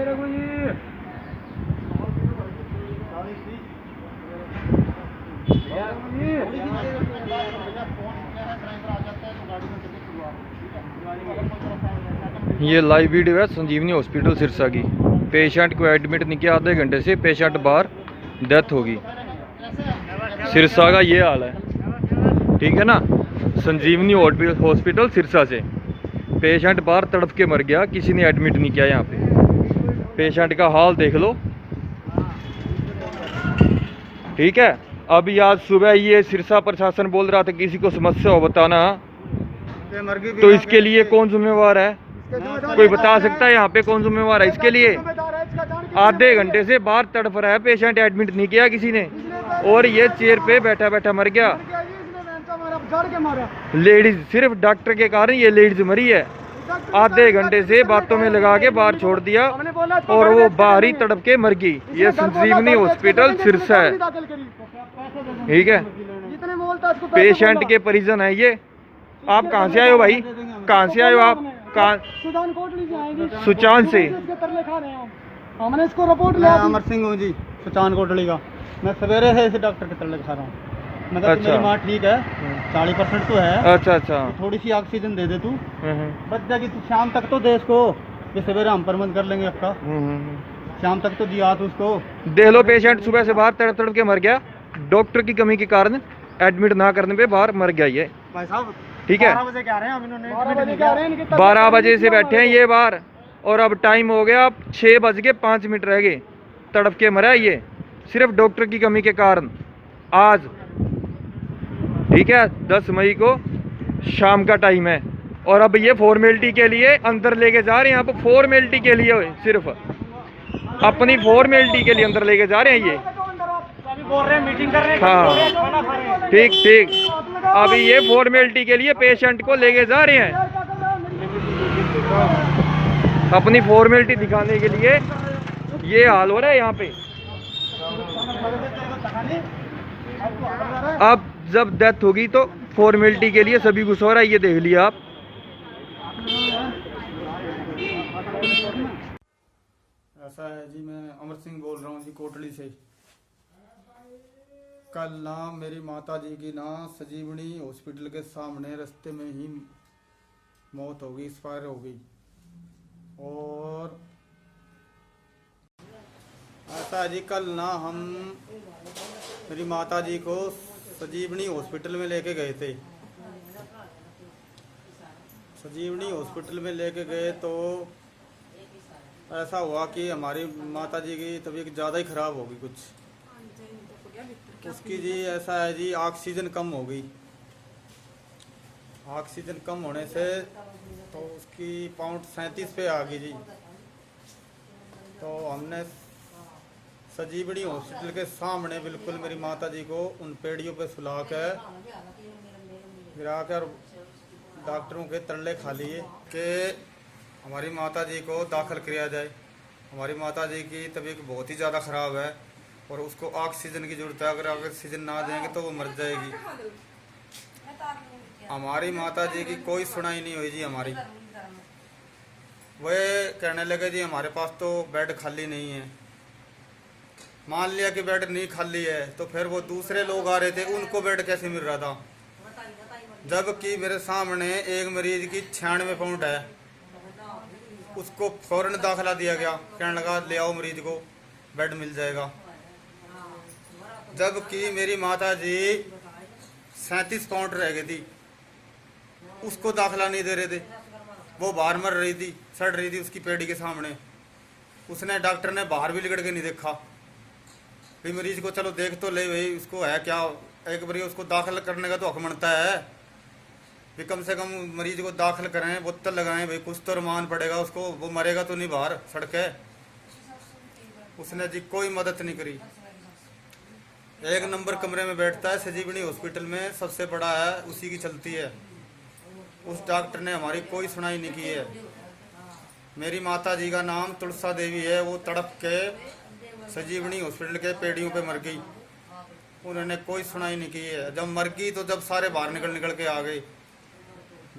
ये live video है संजीवनी hospital Sirsa की। पेशेंट को एडमिट नहीं किया, आधे घंटे से पेशेंट बाहर, डेथ होगी। सिरसा का ये हाल है, ठीक है ना। संजीवनी हॉस्पिटल सिरसा से पेशेंट बाहर तड़प के मर गया, किसी ने एडमिट नहीं किया। यहाँ पे पेशेंट का हाल देख लो, ठीक है। अभी आज सुबह ये सिरसा प्रशासन बोल रहा था किसी को समस्या हो बताना, तो इसके लिए कौन जिम्मेवार है? कोई बता सकता है यहाँ पे कौन जिम्मेवार है इसके लिए? आधे घंटे से बाहर तड़प रहा है पेशेंट, एडमिट नहीं किया किसी ने, और ये चेयर पे बैठा बैठा मर गया। लेडीज, सिर्फ डॉक्टर के कारण ये लेडीज मरी है। आधे घंटे से बातों में लगा के बाहर छोड़ दिया और वो बाहर ही तड़प के मर गई। ये संजीवनी हॉस्पिटल सिरसा है, ठीक है। पेशेंट के परिजन है ये। आप कहाँ से आए हो भाई? कहाँ से आए हो आप? सुचान से। हमने इसको रिपोर्ट लिया। अमर सिंह हूँ जी, सुचान कोटली का। मैं सवेरे से इसे डॉक्टर के तरले खा रहा हूँ। मतलब अच्छा। मेरी माँ ठीक है, 40% तो है। अच्छा अच्छा। तो थोड़ी सी ऑक्सीजन दे दे तू, बच जाएगी। तू शाम तक तो दे इसको, ये सवेरे हम प्रबंध कर लेंगे आपका। शाम तक तो दिया तो उसको। देख लो, पेशेंट सुबह से बाहर तड़प तड़प के मर गया। डॉक्टर की कमी के कारण एडमिट ना करने पे बाहर मर गया ये, भाई साहब। ठीक है, 12 बजे कह रहे हैं, अब इन्होंने 12 बजे से बैठे हैं ये बाहर, और अब टाइम हो गया, अब 6:05 रह गए। तड़प के मरा ये, सिर्फ डॉक्टर की कमी के कारण आज, ठीक है। 10 मई को शाम का टाइम है, और अब ये फॉर्मेलिटी के लिए अंदर लेके जा रहे हैं। अब फॉर्मेलिटी के लिए, सिर्फ अपनी फॉर्मेलिटी के लिए अंदर लेके जा रहे हैं ये। बोल रहे हैं मीटिंग कर रहे हैं। हाँ, ठीक ठीक। अभी ये फॉर्मेलिटी के लिए पेशेंट को लेके जा रहे हैं, अपनी फॉर्मेलिटी दिखाने के लिए। ये हाल हो रहा है यहाँ पे। अब जब डेथ होगी तो फॉर्मेलिटी के लिए सभी कुछ हो रहा है, ये देख लिया आप। ऐसा है जी, मैं अमर सिंह बोल रहा हूँ जी, कोटली से। कल ना मेरी माता जी की ना संजीवनी हॉस्पिटल के सामने रास्ते में ही मौत हो गई, एक्सपायर हो गई। और ऐसा है जी, कल ना हम मेरी माता जी को संजीवनी हॉस्पिटल में लेके गए थे। संजीवनी हॉस्पिटल में लेके गए तो ऐसा हुआ कि हमारी माता जी की तबीयत ज़्यादा ही ख़राब हो गई कुछ। उसकी जी ऐसा है जी, ऑक्सीजन कम हो गई। ऑक्सीजन कम होने से तो उसकी पाउंड 37 पे आ गई जी। तो हमने संजीवनी हॉस्पिटल के सामने बिल्कुल मेरी माता जी को उन पेड़ियों पे सुला कर गिरा कर डॉक्टरों के तरले खा लिए कि हमारी माता जी को दाखिल किया जाए। हमारी माता जी की तबीयत बहुत ही ज़्यादा ख़राब है और उसको ऑक्सीजन की ज़रूरत है। अगर ऑक्सीजन ना देंगे तो वो मर जाएगी। हमारी माता जी की कोई सुनाई नहीं हुई जी हमारी। वे कहने लगे जी हमारे पास तो बेड खाली नहीं है। मान लिया कि बेड नहीं खाली है, तो फिर वो दूसरे लोग आ रहे थे, उनको बेड कैसे मिल रहा था? जबकि मेरे सामने एक मरीज की 96 पाउंड है, उसको फौरन दाखिला दिया गया। कहने लगा ले आओ मरीज को, बेड मिल जाएगा। जबकि मेरी माता जी 37 पाउंड रह गई थी, उसको दाखिला नहीं दे रहे थे। वो बाहर मर रही थी, सड़ रही थी उसकी पेड़ी के सामने। उसने, डॉक्टर ने बाहर भी लिकड़ के नहीं देखा भाई मरीज को, चलो देख तो ले भाई उसको है क्या। एक बार उसको दाखिल करने का तो हक बनता है भी, कम से कम मरीज को दाखिल करें, बोतल लगाएं भाई, कुछ तो रमान पड़ेगा उसको, वो मरेगा तो नहीं बाहर सड़क है। उसने जी कोई मदद नहीं करी। 1 नंबर कमरे में बैठता है संजीवनी हॉस्पिटल में, सबसे बड़ा है, उसी की चलती है। उस डॉक्टर ने हमारी कोई सुनाई नहीं की है। मेरी माता जी का नाम तुलसा देवी है, वो तड़प के संजीवनी हॉस्पिटल के पेड़ियों पे मर गई। उन्होंने कोई सुनाई नहीं की है। जब मर गई तो जब सारे बाहर निकल के आ गए,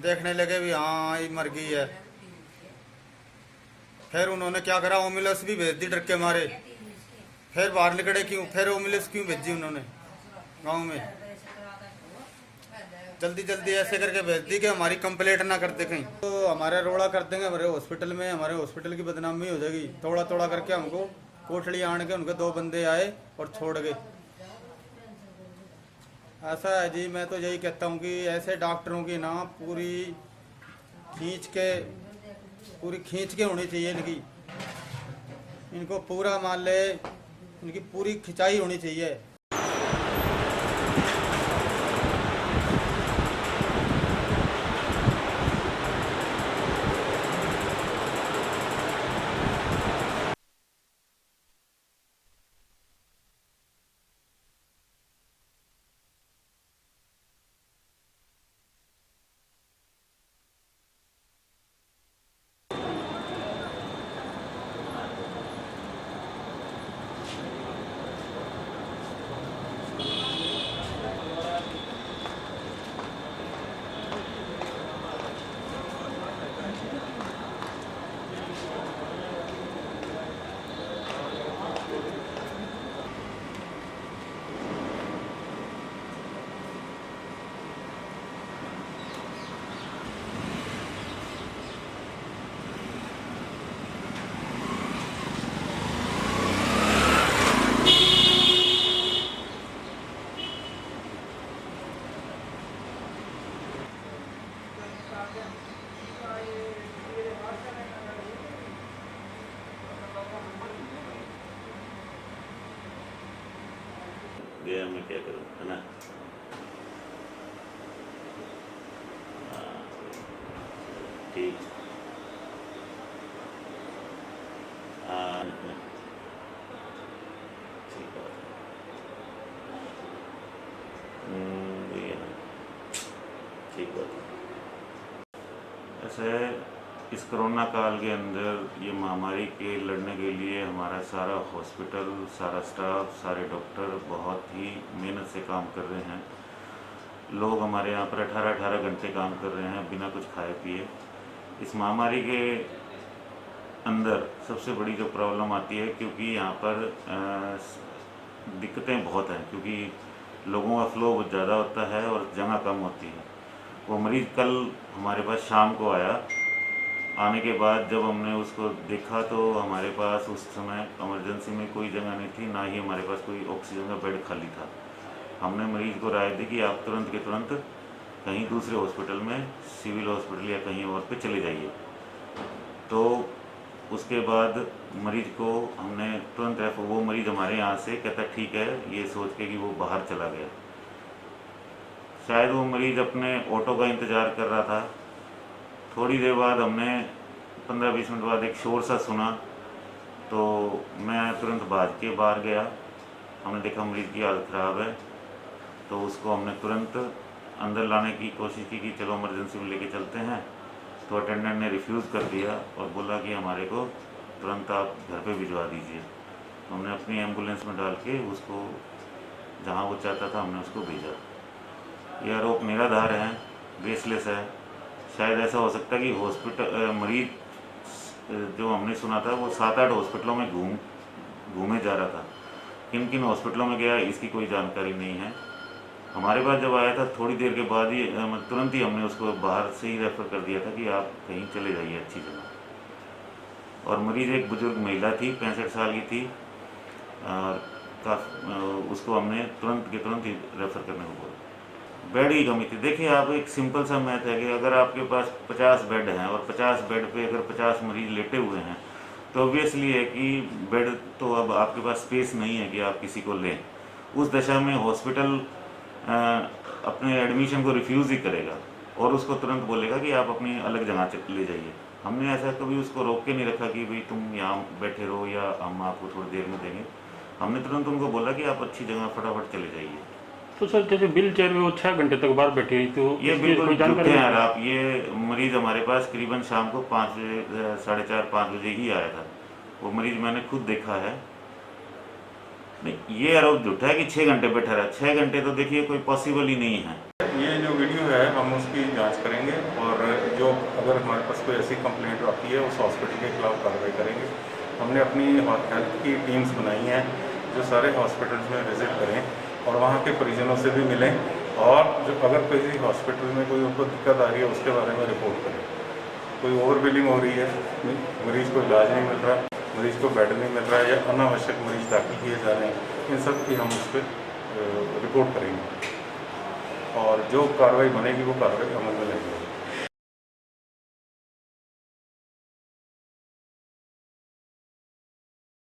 देखने लगे भी हाँ ये मर गई है। फिर उन्होंने क्या करा, एम्बुलेंस भी भेज दी डर के मारे। फिर बाहर निकले क्यों, फिर एम्बुलेंस क्यों भेजी उन्होंने गांव में, जल्दी जल्दी ऐसे करके भेज दी कि हमारी कंप्लेंट ना करते कहीं, तो हमारे रोड़ा कर देंगे हमारे हॉस्पिटल में, हमारे हॉस्पिटल की बदनामी हो जाएगी। तोड़ा तोड़ा करके हमको कोठड़ी आन के उनके 2 बंदे आए और छोड़ गए। ऐसा है जी, मैं तो यही कहता हूँ कि ऐसे डॉक्टरों की ना पूरी खींच के होनी चाहिए इनकी, इनको पूरा मान ले, इनकी पूरी खिंचाई होनी चाहिए। गया मैं क्या करूँ, है ना। ठीक, हाँ ठीक बात है, ये ना ठीक बात है। ऐसे इस कोरोना काल के अंदर ये महामारी के लड़ने के लिए हमारा सारा हॉस्पिटल, सारा स्टाफ, सारे डॉक्टर बहुत ही मेहनत से काम कर रहे हैं। लोग हमारे यहाँ पर 18-18 घंटे काम कर रहे हैं बिना कुछ खाए पिए। इस महामारी के अंदर सबसे बड़ी जो प्रॉब्लम आती है, क्योंकि यहाँ पर दिक्कतें बहुत हैं, क्योंकि लोगों का फ्लो बहुत ज़्यादा होता है और जगह कम होती है। वो मरीज़ कल हमारे पास शाम को आया। आने के बाद जब हमने उसको देखा तो हमारे पास उस समय इमरजेंसी में कोई जगह नहीं थी, ना ही हमारे पास कोई ऑक्सीजन का बेड खाली था। हमने मरीज़ को राय दी कि आप तुरंत के तुरंत कहीं दूसरे हॉस्पिटल में, सिविल हॉस्पिटल या कहीं और पे चले जाइए। तो उसके बाद मरीज़ को हमने तुरंत वो मरीज़ हमारे यहाँ से कहता ठीक है, ये सोच के कि वो बाहर चला गया। शायद वो मरीज़ अपने ऑटो का इंतज़ार कर रहा था। थोड़ी देर बाद हमने 15-20 मिनट बाद एक शोर सा सुना, तो मैं तुरंत भाग के बाहर गया। हमने देखा मरीज़ की हालत ख़राब है, तो उसको हमने तुरंत अंदर लाने की कोशिश की कि चलो इमरजेंसी में लेके चलते हैं। तो अटेंडेंट ने रिफ्यूज़ कर दिया और बोला कि हमारे को तुरंत आप घर पे भिजवा दीजिए। हमने अपनी एम्बुलेंस में डाल के उसको जहाँ वो चाहता था हमने उसको भेजा। ये आरोप निराधार है, बेसलेस है। शायद ऐसा हो सकता है कि हॉस्पिटल मरीज़ जो हमने सुना था वो 7-8 हॉस्पिटलों में घूमे जा रहा था। किन किन हॉस्पिटलों में गया इसकी कोई जानकारी नहीं है। हमारे पास जब आया था थोड़ी देर के बाद ही तुरंत ही हमने उसको बाहर से ही रेफ़र कर दिया था कि आप कहीं चले जाइए अच्छी जगह। और मरीज़ एक बुजुर्ग महिला थी, 65 साल की थी, उसको हमने तुरंत के तुरंत ही रेफ़र करने को बोला। बेड की कमी थी। देखिए आप, एक सिंपल सा मैथ है कि अगर आपके पास 50 बेड हैं और 50 बेड पे अगर 50 मरीज़ लेटे हुए हैं, तो ऑब्वियसली है कि बेड तो अब आपके पास स्पेस नहीं है कि आप किसी को लें। उस दशा में हॉस्पिटल अपने एडमिशन को रिफ्यूज़ ही करेगा और उसको तुरंत बोलेगा कि आप अपनी अलग जगह ले जाइए। हमने ऐसा कभी उसको रोक के नहीं रखा कि भाई तुम यहाँ बैठे रहो या हम आपको थोड़ी देर में देंगे। हमने तुरंत उनको बोला कि आप अच्छी जगह फटाफट चले जाइए। तो सर जैसे व्हील चेयर में वो 6 घंटे तक बाहर बैठी रही, तो ये बिल्कुल झूठे हैं आप। ये मरीज़ हमारे पास करीबन शाम को 5 बजे, 4:30-5 बजे ही आया था। वो मरीज़ मैंने खुद देखा है। नहीं, ये आरोप झूठा है कि 6 घंटे बैठा रहा। 6 घंटे तो देखिए कोई पॉसिबल ही नहीं है। ये जो वीडियो है है हम उसकी जांच करेंगे और जो अगर हमारे पास कोई ऐसी कंप्लेंट आती है उस हॉस्पिटल के खिलाफ कार्रवाई करेंगे। हमने अपनी हेल्थ की टीम्स बनाई हैं जो सारे हॉस्पिटल्स में विज़िट करें और वहाँ के परिजनों से भी मिलें और जो अगर किसी हॉस्पिटल में कोई उनको दिक्कत आ रही है उसके बारे में रिपोर्ट करें। कोई ओवर बिलिंग हो रही है, मरीज़ को इलाज नहीं मिल रहा, मरीज़ को बेड नहीं मिल रहा है या अनावश्यक मरीज़ दाखिल किए जा रहे हैं, इन सब की हम उस पर रिपोर्ट करेंगे और जो कार्रवाई बनेगी वो कार्रवाई अमल में लेंगे।